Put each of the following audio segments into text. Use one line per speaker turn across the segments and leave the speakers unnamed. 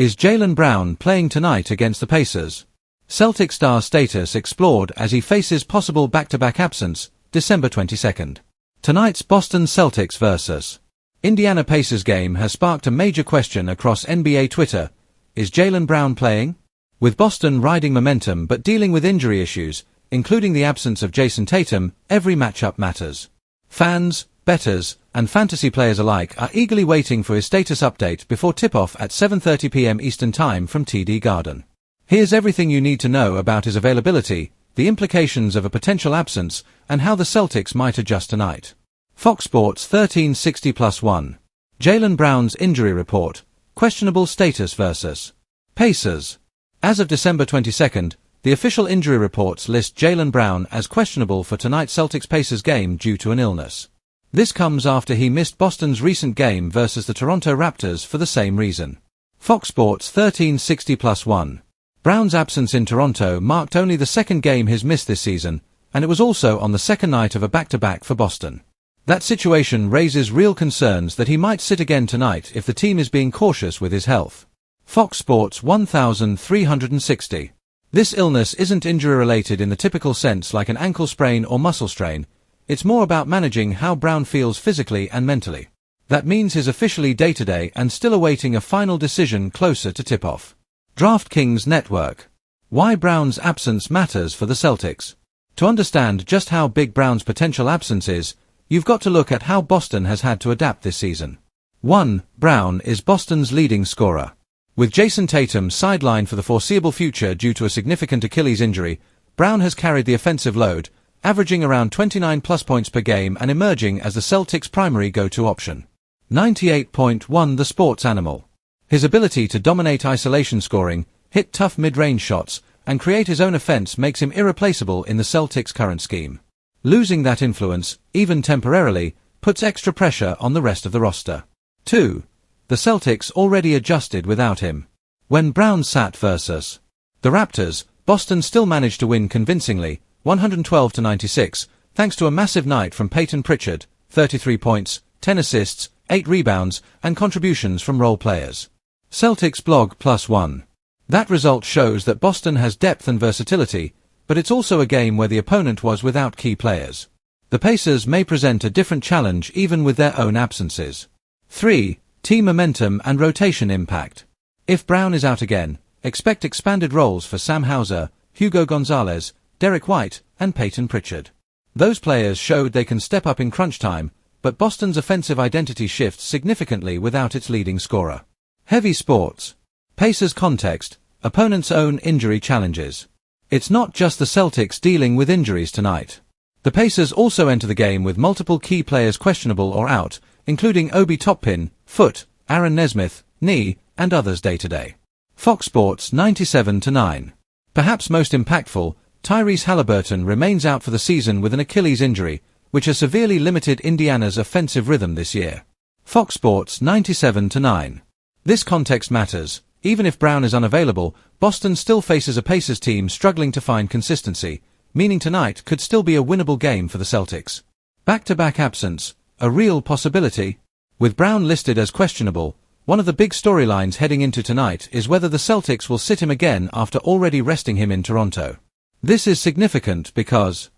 Is Jaylen Brown playing tonight against the Pacers? Celtic star status explored as he faces possible back-to-back absence, December 22. Tonight's Boston Celtics vs. Indiana Pacers game has sparked a major question across NBA Twitter. Is Jaylen Brown playing? With Boston riding momentum but dealing with injury issues, including the absence of Jason Tatum, every matchup matters. Fans, bettors, and fantasy players alike are eagerly waiting for his status update before tip-off at 7:30 p.m. Eastern Time from TD Garden. Here's everything you need to know about his availability, the implications of a potential absence, and how the Celtics might adjust tonight. Fox Sports 1360+1. Jaylen Brown's injury report, questionable status vs. Pacers. As of December 22, the official injury reports list Jaylen Brown as questionable for tonight's Celtics-Pacers game due to an illness. This comes after he missed Boston's recent game versus the Toronto Raptors for the same reason. Fox Sports 1360+1. Brown's absence in Toronto marked only the second game he's missed this season, and it was also on the second night of a back-to-back for Boston. That situation raises real concerns that he might sit again tonight if the team is being cautious with his health. Fox Sports 1360. This illness isn't injury-related in the typical sense like an ankle sprain or muscle strain. It's more about managing how Brown feels physically and mentally. That means he's officially day-to-day and still awaiting a final decision closer to tip-off. DraftKings Network. Why Brown's absence matters for the Celtics. To understand just how big Brown's potential absence is, you've got to look at how Boston has had to adapt this season. 1. Brown is Boston's leading scorer. With Jason Tatum sidelined for the foreseeable future due to a significant Achilles injury, Brown has carried the offensive load, averaging around 29+ points per game and emerging as the Celtics' primary go-to option. 98.1 The Sports Animal. His ability to dominate isolation scoring, hit tough mid-range shots, and create his own offense makes him irreplaceable in the Celtics' current scheme. Losing that influence, even temporarily, puts extra pressure on the rest of the roster. 2. The Celtics already adjusted without him. When Brown sat versus the Raptors, Boston still managed to win convincingly, 112-96, thanks to a massive night from Peyton Pritchard, 33 points, 10 assists, 8 rebounds, and contributions from role players. Celtics blog +1. That result shows that Boston has depth and versatility, but it's also a game where the opponent was without key players. The Pacers may present a different challenge even with their own absences. 3. Team momentum and rotation impact. If Brown is out again, expect expanded roles for Sam Hauser, Hugo Gonzalez, Derek White, and Peyton Pritchard. Those players showed they can step up in crunch time, but Boston's offensive identity shifts significantly without its leading scorer. Heavy Sports. Pacers context, opponent's own injury challenges. It's not just the Celtics dealing with injuries tonight. The Pacers also enter the game with multiple key players questionable or out, including Obi Toppin, foot, Aaron Nesmith, knee, and others day-to-day. Fox Sports 97-9. Perhaps most impactful, Tyrese Haliburton remains out for the season with an Achilles injury, which has severely limited Indiana's offensive rhythm this year. Fox Sports 97-9. This context matters. Even if Brown is unavailable, Boston still faces a Pacers team struggling to find consistency, meaning tonight could still be a winnable game for the Celtics. Back-to-back absence, a real possibility. With Brown listed as questionable, one of the big storylines heading into tonight is whether the Celtics will sit him again after already resting him in Toronto. This is significant because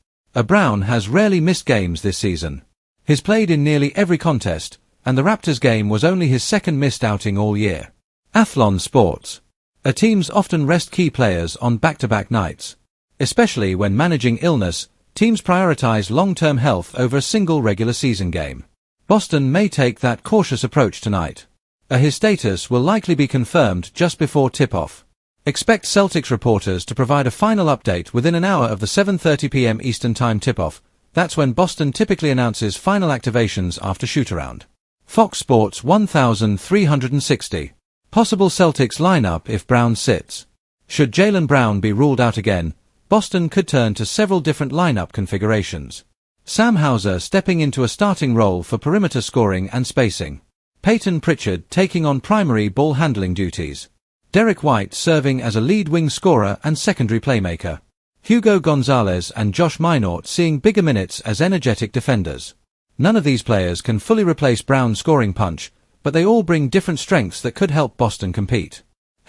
Brown has rarely missed games this season. He's played in nearly every contest, and the Raptors game was only his second missed outing all year. Athlon Sports. Teams often rest key players on back-to-back nights. Especially when managing illness, teams prioritize long-term health over a single regular season game. Boston may take that cautious approach tonight. His status will likely be confirmed just before tip-off. Expect Celtics reporters to provide a final update within an hour of the 7:30 p.m. Eastern Time tip-off. That's when Boston typically announces final activations after shoot-around. Fox Sports 1360. Possible Celtics lineup if Brown sits. Should Jaylen Brown be ruled out again, Boston could turn to several different lineup configurations. Sam Hauser stepping into a starting role for perimeter scoring and spacing. Peyton Pritchard taking on primary ball handling duties. Derek White serving as a lead wing scorer and secondary playmaker. Hugo Gonzalez and Josh Minort seeing bigger minutes as energetic defenders. None of these players can fully replace Brown's scoring punch, but they all bring different strengths that could help Boston compete.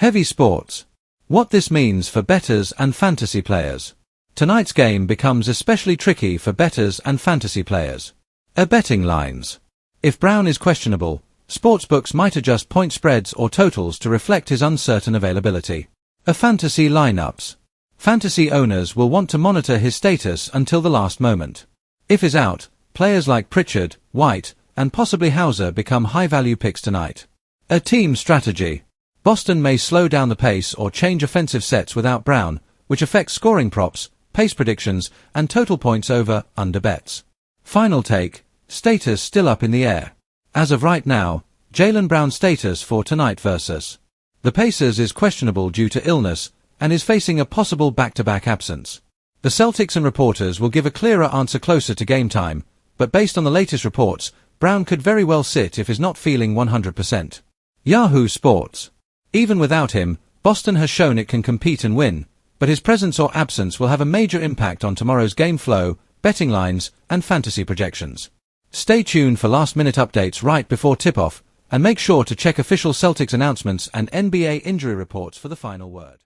Heavy sports. What this means for bettors and fantasy players. Tonight's game becomes especially tricky for bettors and fantasy players. Betting lines. If Brown is questionable, sportsbooks might adjust point spreads or totals to reflect his uncertain availability. Fantasy lineups. Fantasy owners will want to monitor his status until the last moment. If he's out, players like Pritchard, White, and possibly Hauser become high-value picks tonight. A team strategy. Boston may slow down the pace or change offensive sets without Brown, which affects scoring props, pace predictions, and total points over, under bets. Final take, status still up in the air. As of right now, Jaylen Brown's status for tonight versus the Pacers is questionable due to illness, and is facing a possible back-to-back absence. The Celtics and reporters will give a clearer answer closer to game time, but based on the latest reports, Brown could very well sit if he's not feeling 100%. Yahoo Sports. Even without him, Boston has shown it can compete and win, but his presence or absence will have a major impact on tomorrow's game flow, betting lines, and fantasy projections. Stay tuned for last-minute updates right before tip-off, and make sure to check official Celtics announcements and NBA injury reports for the final word.